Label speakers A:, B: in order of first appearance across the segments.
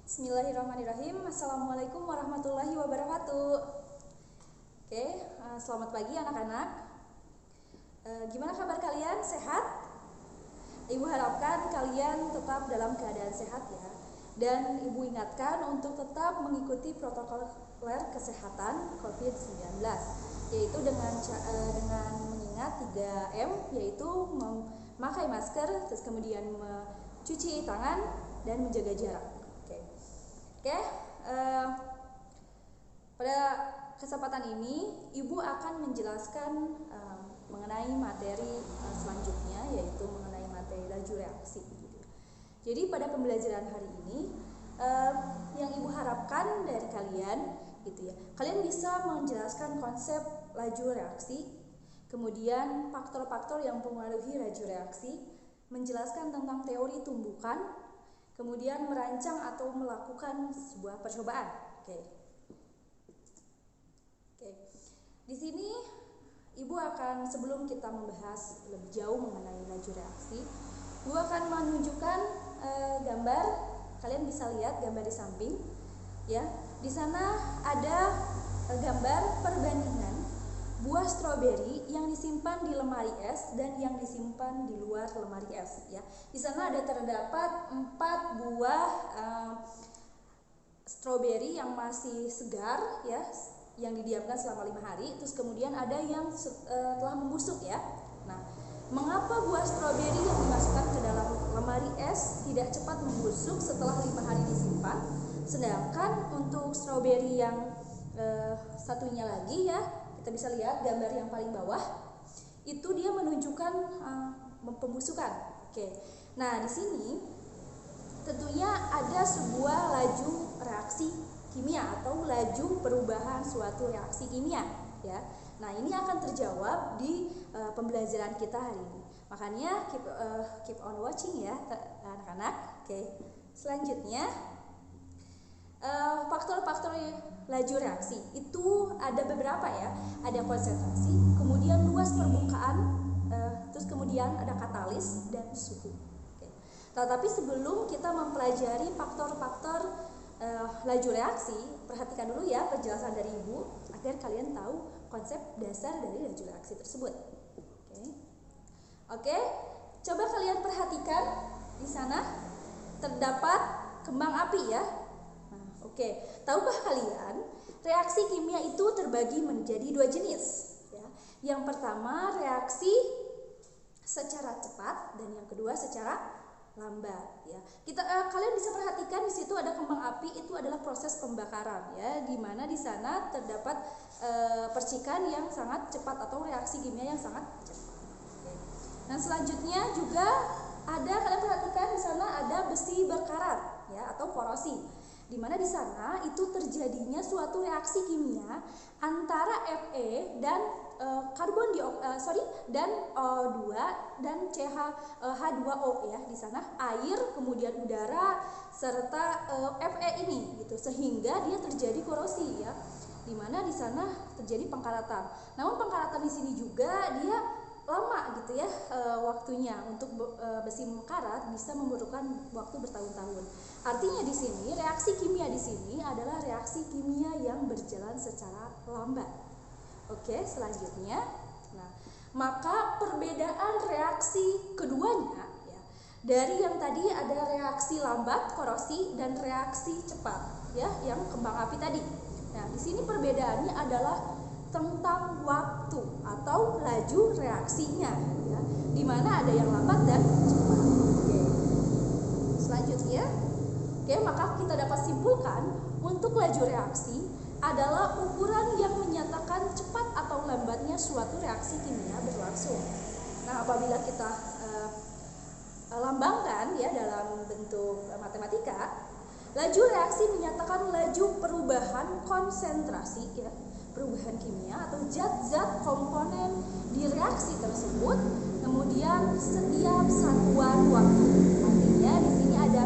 A: Bismillahirrahmanirrahim. Assalamualaikum warahmatullahi wabarakatuh. Oke, selamat pagi anak-anak. Gimana kabar kalian? Sehat? Ibu harapkan kalian tetap dalam keadaan sehat ya. Dan Ibu ingatkan untuk tetap mengikuti protokoler kesehatan COVID-19, yaitu dengan mengingat 3M, yaitu memakai masker, terus kemudian mencuci tangan dan menjaga jarak. Oke, pada kesempatan ini Ibu akan menjelaskan mengenai materi selanjutnya, yaitu mengenai materi laju reaksi. Jadi pada pembelajaran hari ini yang Ibu harapkan dari kalian, gitu ya, kalian bisa menjelaskan konsep laju reaksi, kemudian faktor-faktor yang mempengaruhi laju reaksi, menjelaskan tentang teori tumbukan, kemudian merancang atau melakukan sebuah percobaan. Oke. Di sini Ibu akan, sebelum kita membahas lebih jauh mengenai laju reaksi, Ibu akan menunjukkan gambar. Kalian bisa lihat gambar di samping, ya. Di sana ada gambar perbandingan buah stroberi yang disimpan di lemari es dan yang disimpan di luar lemari es, ya. Di sana ada terdapat 4 buah stroberi yang masih segar, ya, yang didiamkan selama 5 hari. Terus kemudian ada yang telah membusuk, ya. Nah, mengapa buah stroberi yang dimasukkan ke dalam lemari es tidak cepat membusuk setelah 5 hari disimpan, sedangkan untuk stroberi yang satunya lagi, ya, kita bisa lihat gambar yang paling bawah, itu dia menunjukkan pembusukan. Oke. Nah, di sini tentunya ada sebuah laju reaksi kimia atau laju perubahan suatu reaksi kimia, ya. Nah, ini akan terjawab di pembelajaran kita hari ini. Makanya keep on watching ya anak-anak. Oke. Selanjutnya faktor-faktor laju reaksi itu ada beberapa, ya. Ada konsentrasi, kemudian luas permukaan, terus kemudian ada katalis dan suhu. Oke. Tetapi sebelum kita mempelajari faktor-faktor laju reaksi, perhatikan dulu ya penjelasan dari Ibu agar kalian tahu konsep dasar dari laju reaksi tersebut. Oke, coba kalian perhatikan di sana terdapat kembang api, ya. Oke, tahukah kalian reaksi kimia itu terbagi menjadi 2 jenis, ya. Yang pertama reaksi secara cepat dan yang kedua secara lambat, ya. Kalian bisa perhatikan di situ ada kembang api, itu adalah proses pembakaran, ya, di mana di sana terdapat percikan yang sangat cepat atau reaksi kimia yang sangat cepat. Oke. Dan selanjutnya juga ada, kalian perhatikan di sana ada besi berkarat, ya, atau korosi, di mana di sana itu terjadinya suatu reaksi kimia antara Fe dan dan O2 dan H2O, ya. Di sana air, kemudian udara serta Fe ini, gitu, sehingga dia terjadi korosi, ya, di mana di sana terjadi pengkaratan. Namun pengkaratan di sini juga dia lama, gitu ya, waktunya. Untuk besi mengkarat bisa memerlukan waktu bertahun-tahun. Artinya di sini reaksi kimia di sini adalah reaksi kimia yang berjalan secara lambat. Oke, selanjutnya, nah, maka perbedaan reaksi keduanya, ya, dari yang tadi ada reaksi lambat korosi dan reaksi cepat, ya, yang kembang api tadi. Nah, di sini perbedaannya adalah tentang waktu atau laju reaksinya, ya, di mana ada yang lambat dan cepat. Oke. Selanjutnya, oke, maka kita dapat simpulkan untuk laju reaksi adalah ukuran yang menyatakan cepat atau lambatnya suatu reaksi kimia berlangsung. Nah, apabila kita lambangkan, ya, dalam bentuk matematika, laju reaksi menyatakan laju perubahan konsentrasi, ya, perubahan kimia atau zat-zat komponen di reaksi tersebut, kemudian setiap satuan waktu. Artinya di sini ada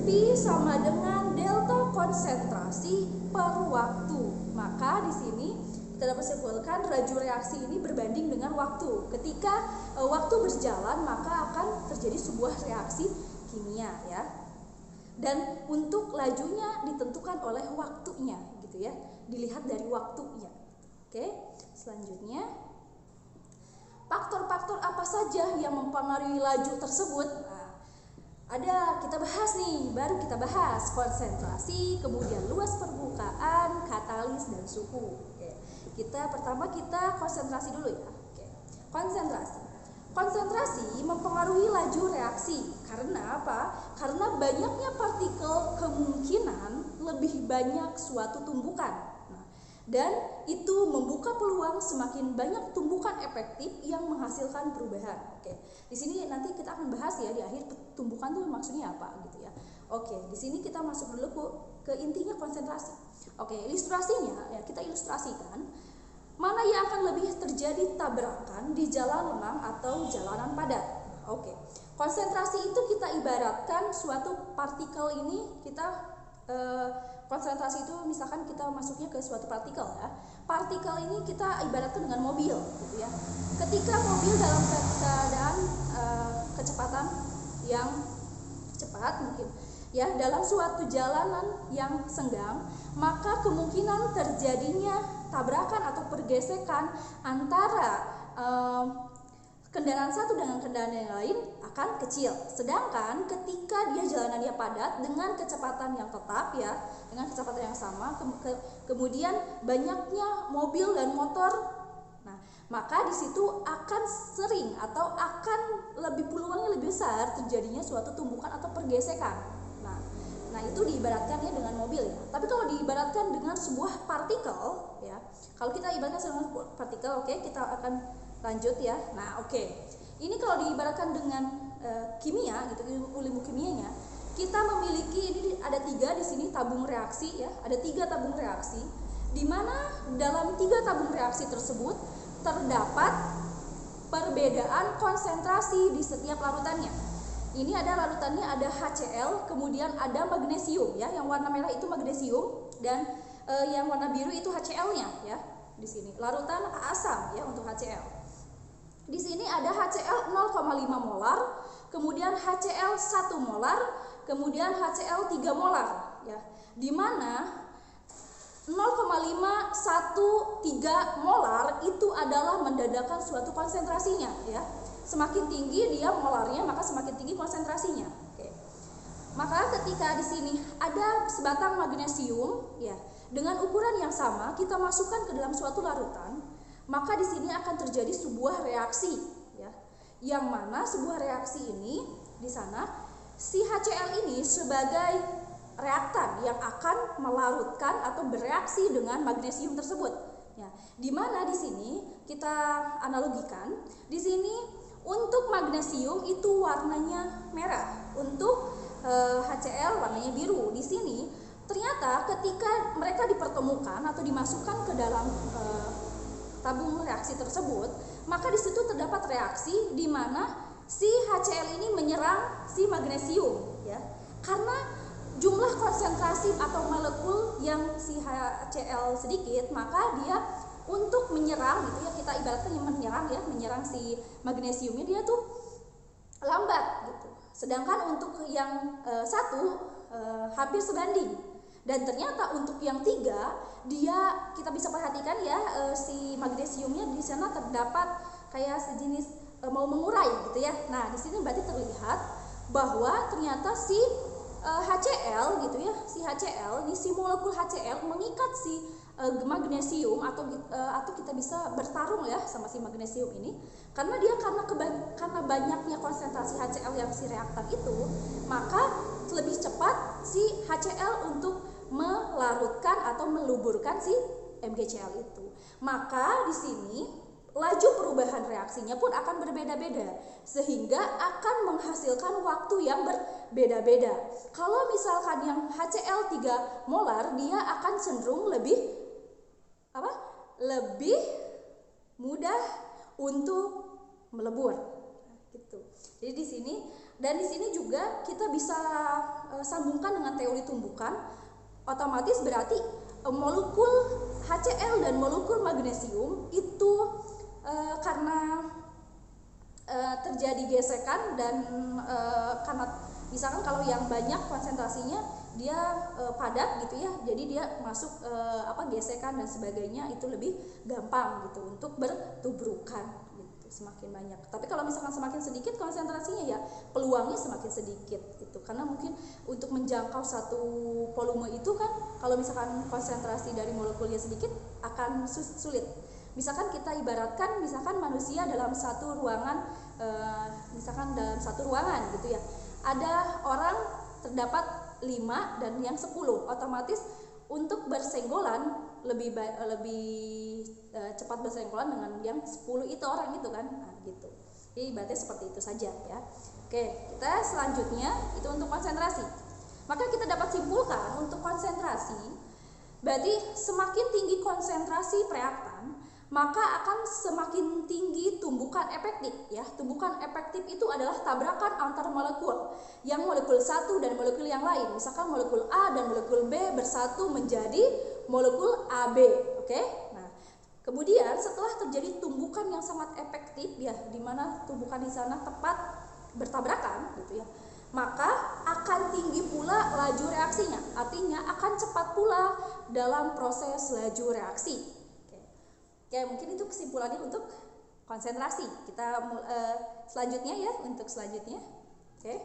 A: P sama dengan delta konsentrasi per waktu. Maka di sini kita dapat simpulkan laju reaksi ini berbanding dengan waktu. Ketika waktu berjalan, maka akan terjadi sebuah reaksi kimia, ya. Dan untuk lajunya ditentukan oleh waktunya gitu ya, dilihat dari waktunya. Oke, selanjutnya faktor-faktor apa saja yang mempengaruhi laju tersebut? Ada, kita bahas nih, baru kita bahas konsentrasi, kemudian luas permukaan, katalis, dan suhu. Oke. Pertama kita konsentrasi dulu ya. Oke. Konsentrasi mempengaruhi laju reaksi. Karena apa? Karena banyaknya partikel kemungkinan lebih banyak suatu tumbukan. Dan itu membuka peluang semakin banyak tumbukan efektif yang menghasilkan perubahan. Oke, di sini nanti kita akan bahas ya di akhir tumbukan itu maksudnya apa gitu ya. Oke, di sini kita masuk dulu ke intinya konsentrasi. Oke, ilustrasinya ya kita ilustrasikan mana yang akan lebih terjadi tabrakan di jalan lengang atau jalanan padat. Oke, konsentrasi itu kita ibaratkan suatu partikel ini konsentrasi itu misalkan kita masuknya ke suatu partikel ya. Partikel ini kita ibaratkan dengan mobil gitu ya. Ketika mobil dalam keadaan kecepatan yang cepat mungkin ya dalam suatu jalanan yang senggang, maka kemungkinan terjadinya tabrakan atau pergesekan antara kendaraan satu dengan kendaraan yang lain akan kecil. Sedangkan ketika dia jalanannya padat dengan kecepatan yang tetap ya, dengan kecepatan yang sama, kemudian banyaknya mobil dan motor, nah maka di situ akan sering atau akan peluangnya lebih besar terjadinya suatu tumbukan atau pergesekan. Nah itu diibaratkannya dengan mobil ya. Tapi kalau diibaratkan dengan sebuah partikel ya, kalau kita ibaratkan dengan partikel, oke, kita akan lanjut ya. Nah oke, ini kalau diibaratkan dengan kimia gitu, ilmu kimianya, kita memiliki ini ada 3 di sini tabung reaksi ya, ada 3 tabung reaksi, di mana dalam 3 tabung reaksi tersebut terdapat perbedaan konsentrasi di setiap larutannya. Ini ada larutannya ada HCl, kemudian ada magnesium ya, yang warna merah itu magnesium dan yang warna biru itu HCl-nya ya. Di sini larutan asam ya untuk HCl. Di sini ada HCl 0,5 molar, kemudian HCl 1 molar, kemudian HCl 3 molar ya. Di mana 0,513 molar itu adalah mendadakan suatu konsentrasinya ya. Semakin tinggi dia molarnya, maka semakin tinggi konsentrasinya. Oke. Maka ketika di sini ada sebatang magnesium ya, dengan ukuran yang sama kita masukkan ke dalam suatu larutan, maka di sini akan terjadi sebuah reaksi ya. Yang mana sebuah reaksi ini di sana si HCl ini sebagai reaktan yang akan melarutkan atau bereaksi dengan magnesium tersebut ya. Di mana di sini kita analogikan, di sini untuk magnesium itu warnanya merah, untuk HCl warnanya biru. Di sini ternyata ketika mereka dipertemukan atau dimasukkan ke dalam tabung reaksi tersebut, maka di situ terdapat reaksi di mana si HCl ini menyerang si magnesium ya. Karena jumlah konsentrasi atau molekul yang si HCl sedikit, maka dia untuk menyerang gitu ya, kita ibaratkan menyerang si magnesiumnya dia tuh lambat gitu. Sedangkan untuk yang satu hampir sebanding. Dan ternyata untuk yang 3 kita bisa perhatikan ya, si magnesiumnya di sana terdapat kayak sejenis mau mengurai gitu ya. Nah di sini berarti terlihat bahwa ternyata si HCl gitu ya, si HCl ini, si molekul HCl mengikat si magnesium atau kita bisa bertarung ya sama si magnesium ini, karena banyaknya konsentrasi HCl yang si reaktan itu, maka lebih cepat si HCl untuk melarutkan atau meluburkan si MgCl itu. Maka di sini laju perubahan reaksinya pun akan berbeda-beda, sehingga akan menghasilkan waktu yang berbeda-beda. Kalau misalkan yang HCl 3 molar, dia akan cenderung lebih mudah untuk melebur gitu. Jadi di sini juga kita bisa sambungkan dengan teori tumbukan. Otomatis berarti molekul HCl dan molekul magnesium itu karena terjadi gesekan dan karena Misalkan kalau yang banyak konsentrasinya dia padat gitu ya, jadi dia masuk gesekan dan sebagainya itu lebih gampang gitu untuk bertubrukan gitu, semakin banyak. Tapi kalau misalkan semakin sedikit konsentrasinya ya peluangnya semakin sedikit gitu, karena mungkin untuk menjangkau satu volume itu kan kalau misalkan konsentrasi dari molekulnya sedikit akan sulit. Misalkan kita ibaratkan misalkan manusia dalam satu ruangan, misalkan dalam satu ruangan gitu ya, ada orang terdapat 5 dan yang 10, otomatis untuk bersenggolan lebih cepat bersenggolan dengan yang 10 itu orang itu kan, nah, gitu. Jadi ibaratnya seperti itu saja ya. Oke, kita selanjutnya itu untuk konsentrasi. Maka kita dapat simpulkan untuk konsentrasi, berarti semakin tinggi konsentrasi reaktan, maka akan semakin tinggi tumbukan efektif ya. Tumbukan efektif itu adalah tabrakan antar molekul, yang molekul satu dan molekul yang lain. Misalkan molekul A dan molekul B bersatu menjadi molekul AB. Oke? Nah, kemudian setelah terjadi tumbukan yang sangat efektif ya, di mana tumbukan di sana tepat bertabrakan gitu ya, maka akan tinggi pula laju reaksinya. Artinya akan cepat pula dalam proses laju reaksi. Oke, mungkin itu kesimpulannya untuk konsentrasi. Kita selanjutnya ya, untuk selanjutnya. Oke.